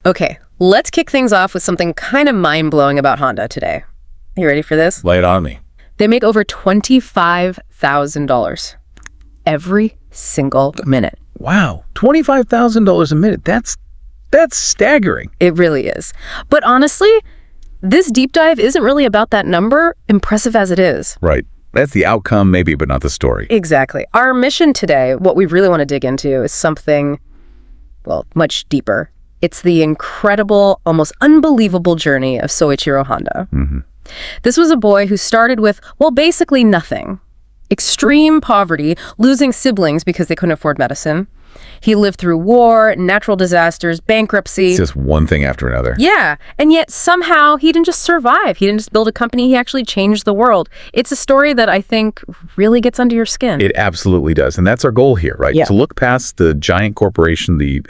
Okay, let's kick things off with something kind of mind-blowing about Honda today. You ready for this? Lay it on me. They make over $25,000 every single minute. Wow, $25,000 a minute. That's staggering. It really is. But honestly, this deep dive isn't really about that number, impressive as it is. Right. That's the outcome, maybe, but not the story. Exactly. Our mission today, what we really want to dig into is something, well, much deeper. It's the incredible, almost unbelievable journey of Soichiro Honda. This was a boy who started with, well, basically nothing. Extreme poverty, losing siblings because they couldn't afford medicine. He lived through war, natural disasters, bankruptcy. It's just one thing after another. Yeah, and yet somehow he didn't just survive. He didn't just build a company. He actually changed the world. It's a story that I think really gets under your skin. It absolutely does. And that's our goal here, right? Yeah. To look past the giant corporation, the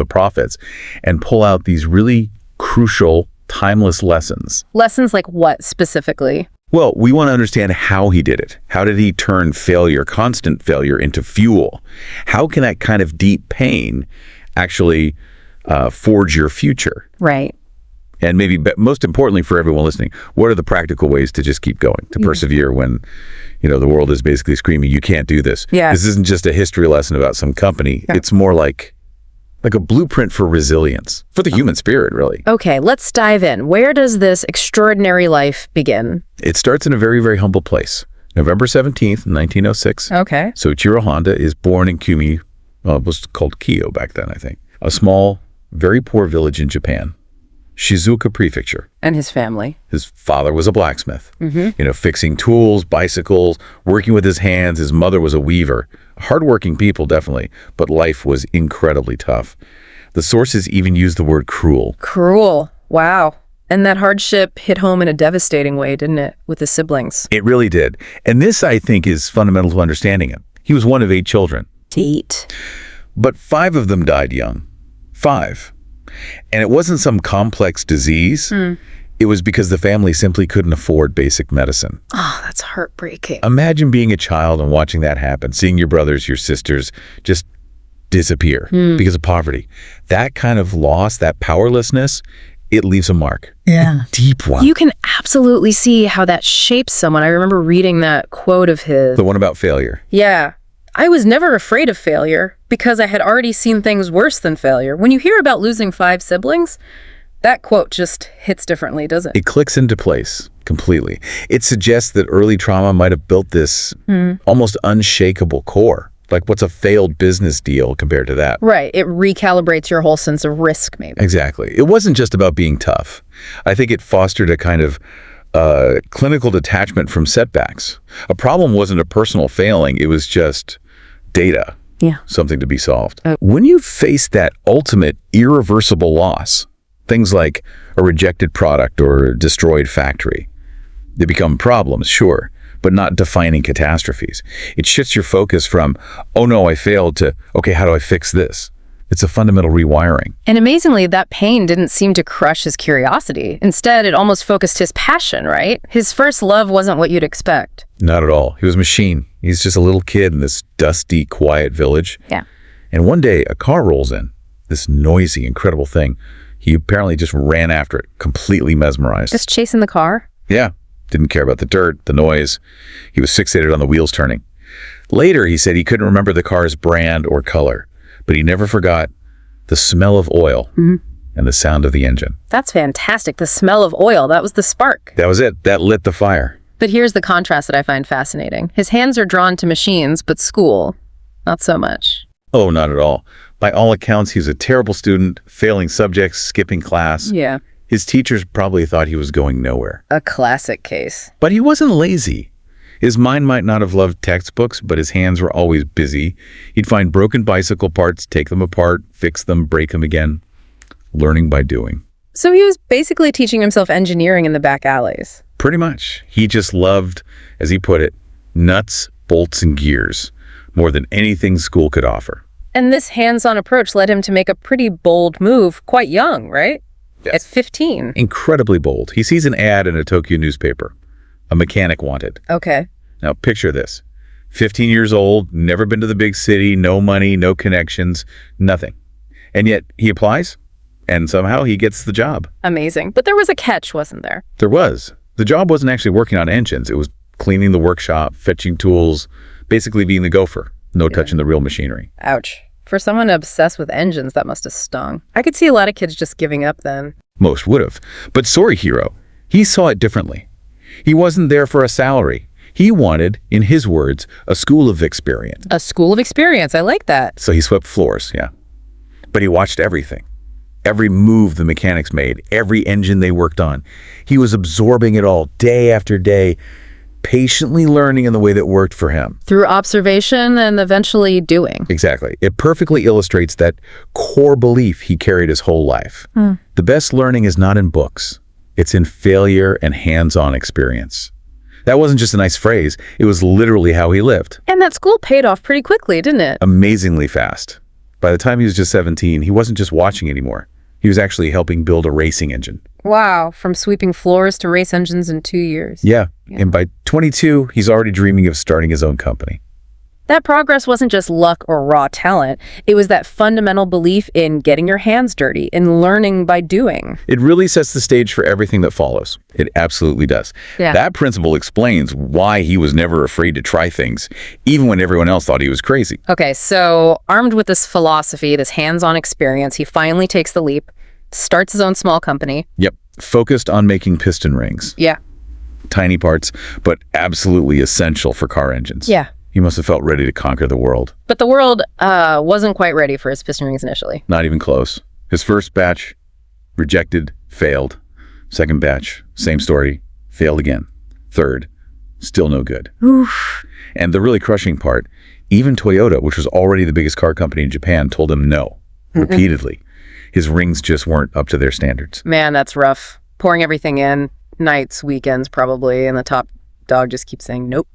profits, and pull out these really crucial, timeless lessons. Lessons like what specifically? Well, we want to understand how he did it. How did he turn failure, constant failure, into fuel? How can that kind of deep pain actually forge your future? Right. And maybe most importantly for everyone listening, what are the practical ways to just keep going, to persevere when, the world is basically screaming, you can't do this. Yeah. This isn't just a history lesson about some company. Yeah. It's more like a blueprint for resilience, for the human spirit, really. Okay, let's dive in. Where does this extraordinary life begin? It starts in a very, very humble place. November 17th, 1906. Okay. Soichiro Honda is born in Kumi, it was called Kyo back then, I think. A small, very poor village in Japan. Shizuoka Prefecture. And his family. His father was a blacksmith, fixing tools, bicycles, working with his hands. His mother was a weaver. Hardworking people, definitely, but life was incredibly tough. The sources even use the word cruel. Cruel. Wow. And that hardship hit home in a devastating way, didn't it, with his siblings? It really did. And this, I think, is fundamental to understanding him. He was one of 8 children. 8. But 5 of them died young. 5. And it wasn't some complex disease. It was because the family simply couldn't afford basic medicine. Oh, that's heartbreaking. Imagine being a child and watching that happen, seeing your brothers, your sisters just disappear because of poverty. That kind of loss, that powerlessness, it leaves a mark. Yeah. A deep one. You can absolutely see how that shapes someone. I remember reading that quote of his. The one about failure. Yeah. I was never afraid of failure because I had already seen things worse than failure. When you hear about losing 5 siblings, that quote just hits differently, doesn't it? It clicks into place completely. It suggests that early trauma might have built this almost unshakable core. Like, what's a failed business deal compared to that? Right. It recalibrates your whole sense of risk, maybe. Exactly. It wasn't just about being tough. I think it fostered a kind of clinical detachment from setbacks. A problem wasn't a personal failing. It was just data. Yeah. Something to be solved. When you face that ultimate irreversible loss, things like a rejected product or a destroyed factory, they become problems, sure, but not defining catastrophes. It shifts your focus from, oh no, I failed, to, okay, how do I fix this? It's a fundamental rewiring. And amazingly, that pain didn't seem to crush his curiosity. Instead, it almost focused his passion, right? His first love wasn't what you'd expect. Not at all. He was a machine. He's just a little kid in this dusty, quiet village. Yeah. And one day, a car rolls in, this noisy, incredible thing. He apparently just ran after it, completely mesmerized. Just chasing the car? Yeah. Didn't care about the dirt, the noise. He was fixated on the wheels turning. Later, he said he couldn't remember the car's brand or color, but he never forgot the smell of oil and the sound of the engine. That's fantastic. The smell of oil, that was the spark. That was it. That lit the fire. But here's the contrast that I find fascinating. His hands are drawn to machines, but school, not so much. Oh, not at all. By all accounts, he was a terrible student, failing subjects, skipping class. Yeah. His teachers probably thought he was going nowhere. A classic case. But he wasn't lazy. His mind might not have loved textbooks, but his hands were always busy. He'd find broken bicycle parts, take them apart, fix them, break them again. Learning by doing. So he was basically teaching himself engineering in the back alleys. Pretty much. He just loved, as he put it, nuts, bolts, and gears more than anything school could offer. And this hands-on approach led him to make a pretty bold move quite young, right? Yes. At 15. Incredibly bold. He sees an ad in a Tokyo newspaper. A mechanic wanted. Okay. Now picture this. 15 years old, never been to the big city, no money, no connections, nothing. And yet he applies, And somehow he gets the job. Amazing. But there was a catch, wasn't there? There was. The job wasn't actually working on engines. It was cleaning the workshop, fetching tools, basically being the gopher. No touching the real machinery. Ouch. For someone obsessed with engines, that must have stung. I could see a lot of kids just giving up then. Most would have. But Sorry Hero, he saw it differently. He wasn't there for a salary. He wanted, in his words, a school of experience. A school of experience. I like that. So he swept floors, yeah. But he watched everything. Every move the mechanics made, every engine they worked on. He was absorbing it all day after day, patiently learning in the way that worked for him. Through observation and eventually doing. Exactly. It perfectly illustrates that core belief he carried his whole life. The best learning is not in books. It's in failure and hands-on experience. That wasn't just a nice phrase. It was literally how he lived. And that school paid off pretty quickly, didn't it? Amazingly fast. By the time he was just 17, he wasn't just watching anymore. He was actually helping build a racing engine. Wow, from sweeping floors to race engines in 2 years. Yeah. And by 22, he's already dreaming of starting his own company. That progress wasn't just luck or raw talent. It was that fundamental belief in getting your hands dirty, in learning by doing. It really sets the stage for everything that follows. It absolutely does. Yeah. That principle explains why he was never afraid to try things, even when everyone else thought he was crazy. Okay, so armed with this philosophy, this hands-on experience, he finally takes the leap, starts his own small company. Yep. Focused on making piston rings. Yeah. Tiny parts, but absolutely essential for car engines. Yeah. He must have felt ready to conquer the world. But the world wasn't quite ready for his piston rings initially. Not even close. His first batch, rejected, failed. Second batch, same story, failed again. Third, still no good. Oof. And the really crushing part, even Toyota, which was already the biggest car company in Japan, told him no, repeatedly. His rings just weren't up to their standards. Man, that's rough. Pouring everything in, nights, weekends probably, and the top dog just keeps saying nope.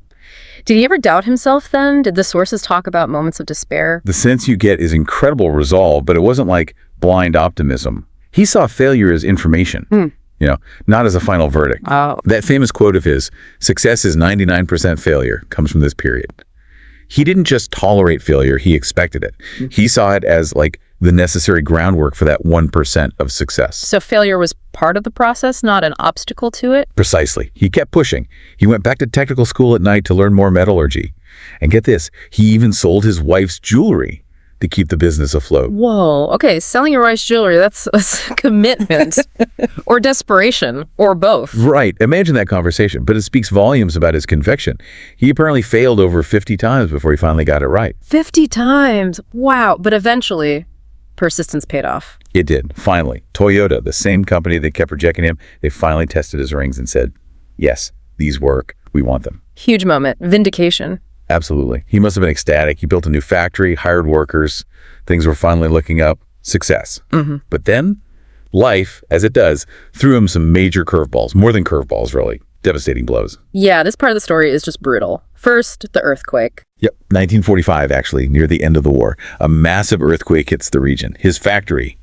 Did he ever doubt himself then? Did the sources talk about moments of despair? The sense you get is incredible resolve, but it wasn't like blind optimism. He saw failure as information, not as a final verdict. Oh. That famous quote of his, "Success is 99% failure," comes from this period. He didn't just tolerate failure, he expected it. He saw it as like the necessary groundwork for that 1% of success. So failure was part of the process, not an obstacle to it? Precisely. He kept pushing. He went back to technical school at night to learn more metallurgy. And get this, he even sold his wife's jewelry to keep the business afloat. Whoa. Okay, selling your wife's jewelry, that's a commitment. Or desperation, or both. Right. Imagine that conversation. But it speaks volumes about his conviction. He apparently failed over 50 times before he finally got it right. 50 times. Wow. But eventually, persistence paid off. It did. Finally. Toyota, the same company that kept rejecting him, they finally tested his rings and said, yes, these work. We want them. Huge moment. Vindication. Absolutely. He must have been ecstatic. He built a new factory, hired workers. Things were finally looking up. Success. But then, life, as it does, threw him some major curveballs. More than curveballs, really. Devastating blows. Yeah, this part of the story is just brutal. First, the earthquake. Yep. 1945, actually, near the end of the war. A massive earthquake hits the region. His factory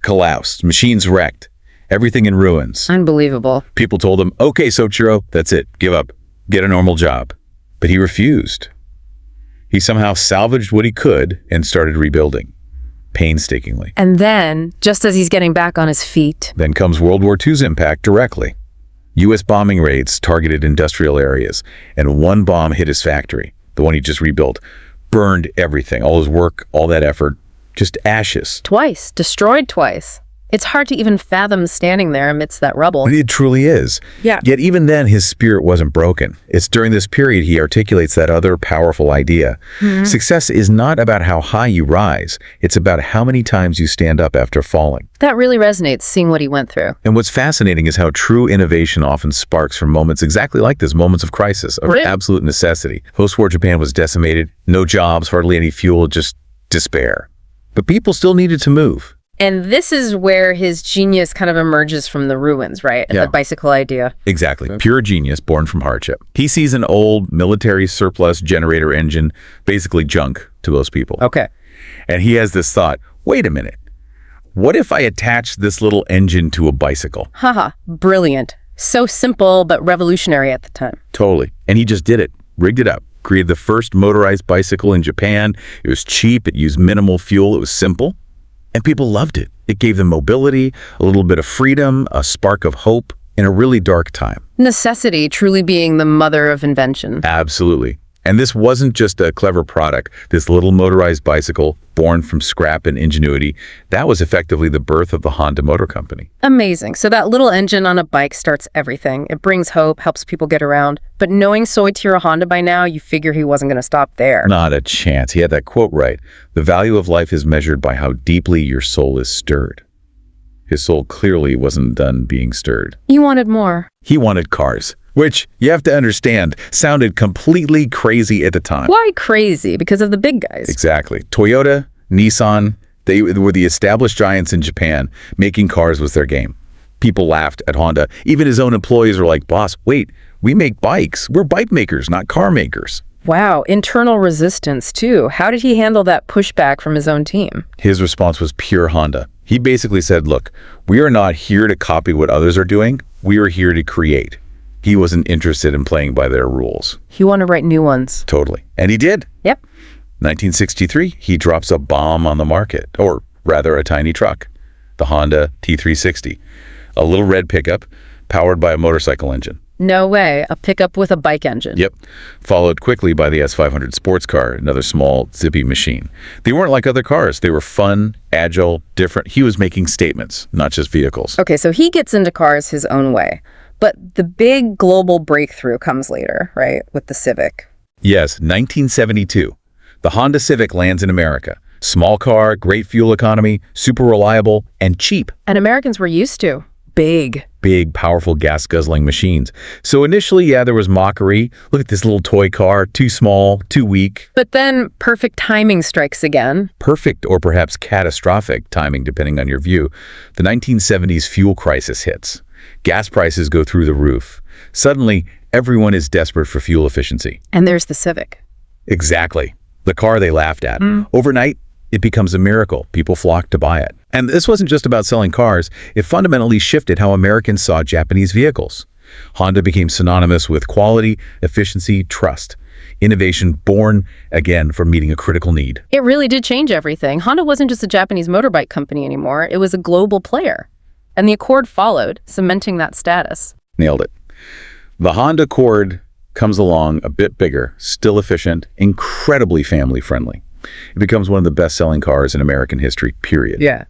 collapsed. Machines wrecked. Everything in ruins. Unbelievable. People told him, okay, Soichiro, that's it. Give up. Get a normal job. But he refused. He somehow salvaged what he could and started rebuilding, painstakingly. And then, just as he's getting back on his feet. Then comes World War II's impact directly. U.S. bombing raids targeted industrial areas, and one bomb hit his factory, the one he just rebuilt, burned everything, all his work, all that effort, just ashes. Twice. Destroyed twice. It's hard to even fathom standing there amidst that rubble. It truly is. Yeah. Yet even then, his spirit wasn't broken. It's during this period he articulates that other powerful idea. Success is not about how high you rise. It's about how many times you stand up after falling. That really resonates, seeing what he went through. And what's fascinating is how true innovation often sparks from moments exactly like this, moments of crisis, of absolute necessity. Post-war Japan was decimated, no jobs, hardly any fuel, just despair. But people still needed to move. And this is where his genius kind of emerges from the ruins, right? Yeah. The bicycle idea. Exactly. Pure genius born from hardship. He sees an old military surplus generator engine, basically junk to most people. Okay. And he has this thought, wait a minute. What if I attach this little engine to a bicycle? Haha, brilliant. So simple, but revolutionary at the time. Totally. And he just did it, rigged it up, created the first motorized bicycle in Japan. It was cheap. It used minimal fuel. It was simple. And people loved it. It gave them mobility, a little bit of freedom, a spark of hope in a really dark time. Necessity truly being the mother of invention. Absolutely. And this wasn't just a clever product, this little motorized bicycle born from scrap and ingenuity. That was effectively the birth of the Honda Motor Company. Amazing. So that little engine on a bike starts everything. It brings hope, helps people get around. But knowing Soichiro Honda by now, you figure he wasn't going to stop there. Not a chance. He had that quote right. The value of life is measured by how deeply your soul is stirred. His soul clearly wasn't done being stirred. He wanted more. He wanted cars, which, you have to understand, sounded completely crazy at the time. Why crazy? Because of the big guys. Exactly. Toyota, Nissan, they were the established giants in Japan. Making cars was their game. People laughed at Honda. Even his own employees were like, boss, wait, we make bikes. We're bike makers, not car makers. Wow, internal resistance too. How did he handle that pushback from his own team? His response was pure Honda. He basically said, look, we are not here to copy what others are doing. We are here to create. He wasn't interested in playing by their rules. He wanted to write new ones. Totally. And he did. Yep. 1963, he drops a bomb on the market, or rather a tiny truck, the Honda T360, a little red pickup powered by a motorcycle engine. No way, a pickup with a bike engine. Yep. Followed quickly by the S500 sports car, another small, zippy machine. They weren't like other cars. They were fun, agile, different. He was making statements, not just vehicles. Okay, so he gets into cars his own way. But the big global breakthrough comes later, right, with the Civic. Yes, 1972. The Honda Civic lands in America. Small car, great fuel economy, super reliable, and cheap. And Americans were used to. Big, powerful gas-guzzling machines. So initially, yeah, there was mockery. Look at this little toy car, too small, too weak. But then perfect timing strikes again. Perfect or perhaps catastrophic timing, depending on your view. The 1970s fuel crisis hits. Gas prices go through the roof. Suddenly, everyone is desperate for fuel efficiency. And there's the Civic. Exactly. The car they laughed at. Overnight, it becomes a miracle. People flock to buy it. And this wasn't just about selling cars. It fundamentally shifted how Americans saw Japanese vehicles. Honda became synonymous with quality, efficiency, trust. Innovation born, again, from meeting a critical need. It really did change everything. Honda wasn't just a Japanese motorbike company anymore. It was a global player. And the Accord followed, cementing that status. Nailed it. The Honda Accord comes along a bit bigger, still efficient, incredibly family-friendly. It becomes one of the best-selling cars in American history, period. Yeah.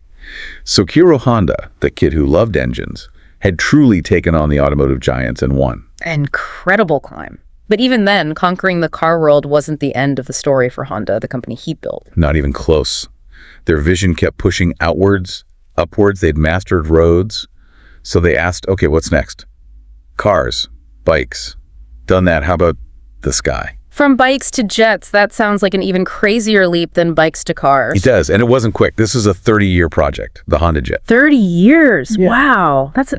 Soichiro Honda, the kid who loved engines, had truly taken on the automotive giants and won. Incredible climb. But even then, conquering the car world wasn't the end of the story for Honda, the company he built. Not even close. Their vision kept pushing outwards, upwards. They'd mastered roads. So they asked, okay, what's next? Cars, bikes. Done that. How about the sky? From bikes to jets, that sounds like an even crazier leap than bikes to cars. It does, and it wasn't quick. This is a 30-year project, the Honda Jet. 30 years? Yeah. Wow. That's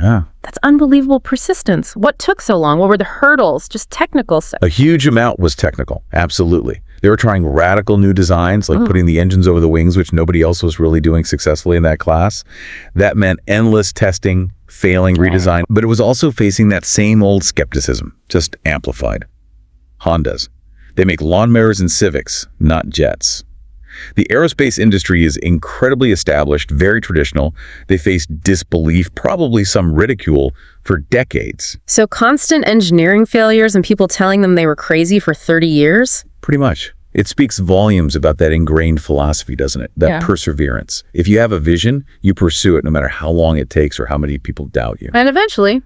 unbelievable persistence. What took so long? What were the hurdles? Just technical stuff? A huge amount was technical, absolutely. They were trying radical new designs, like putting the engines over the wings, which nobody else was really doing successfully in that class. That meant endless testing, failing, redesign, but it was also facing that same old skepticism, just amplified. Hondas. They make lawnmowers and Civics, not jets. The aerospace industry is incredibly established, very traditional. They faced disbelief, probably some ridicule, for decades. So constant engineering failures and people telling them they were crazy for 30 years? Pretty much. It speaks volumes about that ingrained philosophy, doesn't it? That perseverance. If you have a vision, you pursue it no matter how long it takes or how many people doubt you. And eventually,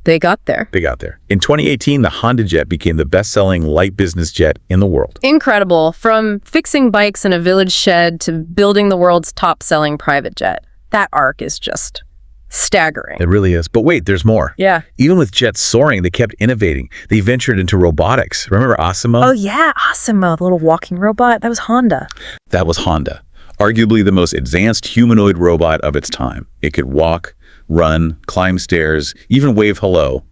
they got there. They got there. In 2018, the Honda Jet became the best-selling light business jet in the world. Incredible. From fixing bikes in a village shed to building the world's top-selling private jet. That arc is just staggering. It really is. But wait, there's more. Yeah. Even with jets soaring, they kept innovating. They ventured into robotics. Remember Asimo? Oh, yeah. Asimo, the little walking robot. That was Honda. That was Honda. Arguably the most advanced humanoid robot of its time. It could walk, run, climb stairs, even wave hello.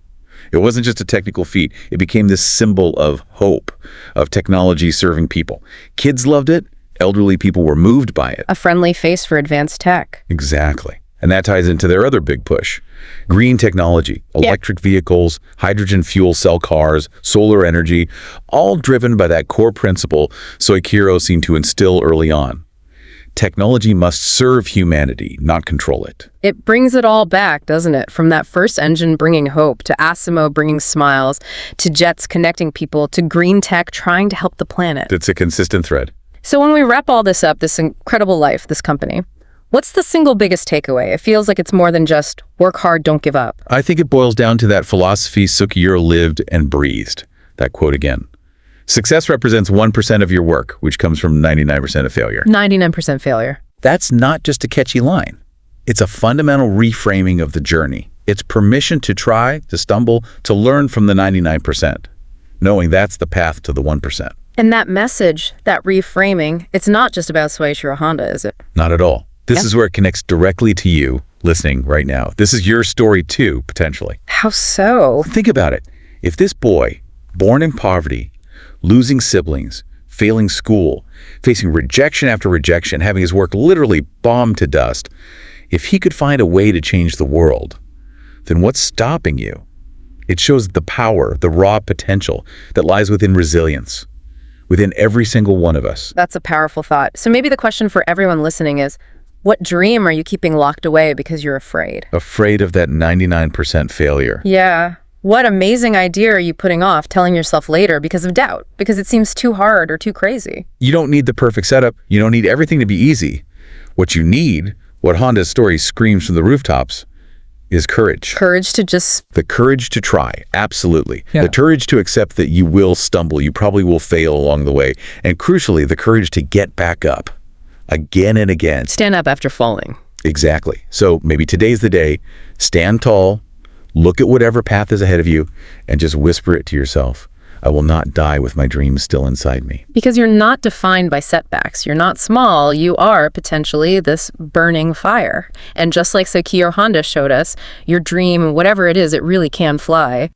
It wasn't just a technical feat. It became this symbol of hope, of technology serving people. Kids loved it. Elderly people were moved by it. A friendly face for advanced tech. Exactly. And that ties into their other big push. Green technology, electric vehicles, hydrogen fuel cell cars, solar energy, all driven by that core principle Soichiro seemed to instill early on. Technology must serve humanity, not control it. It brings it all back, doesn't it? From that first engine bringing hope, to Asimo bringing smiles, to jets connecting people, to green tech trying to help the planet. It's a consistent thread. So when we wrap all this up, this incredible life, this company, what's the single biggest takeaway? It feels like it's more than just work hard, don't give up. I think it boils down to that philosophy Sukihiro lived and breathed. That quote again. Success represents 1% of your work, which comes from 99% of failure. 99% failure. That's not just a catchy line. It's a fundamental reframing of the journey. It's permission to try, to stumble, to learn from the 99%, knowing that's the path to the 1%. And that message, that reframing, it's not just about Soichiro Honda, is it? Not at all. This is where it connects directly to you listening right now. This is your story too, potentially. How so? Think about it. If this boy, born in poverty, losing siblings, failing school, facing rejection after rejection, having his work literally bombed to dust, if he could find a way to change the world, then what's stopping you? It shows the power, the raw potential that lies within resilience, within every single one of us. That's a powerful thought. So maybe the question for everyone listening is, what dream are you keeping locked away because you're afraid? Afraid of that 99% failure. Yeah. What amazing idea are you putting off telling yourself later because of doubt, because it seems too hard or too crazy? You don't need the perfect setup. You don't need everything to be easy. What you need, what Honda's story screams from the rooftops, is courage. Courage to just... The courage to try, absolutely. Yeah. The courage to accept that you will stumble, you probably will fail along the way. And crucially, the courage to get back up again and again. Stand up after falling. Exactly. So maybe today's the day. Stand tall, look at whatever path is ahead of you, and just whisper it to yourself. I will not die with my dreams still inside me. Because you're not defined by setbacks. You're not small. You are potentially this burning fire. And just like Sukihiro Honda showed us, your dream, whatever it is, it really can fly.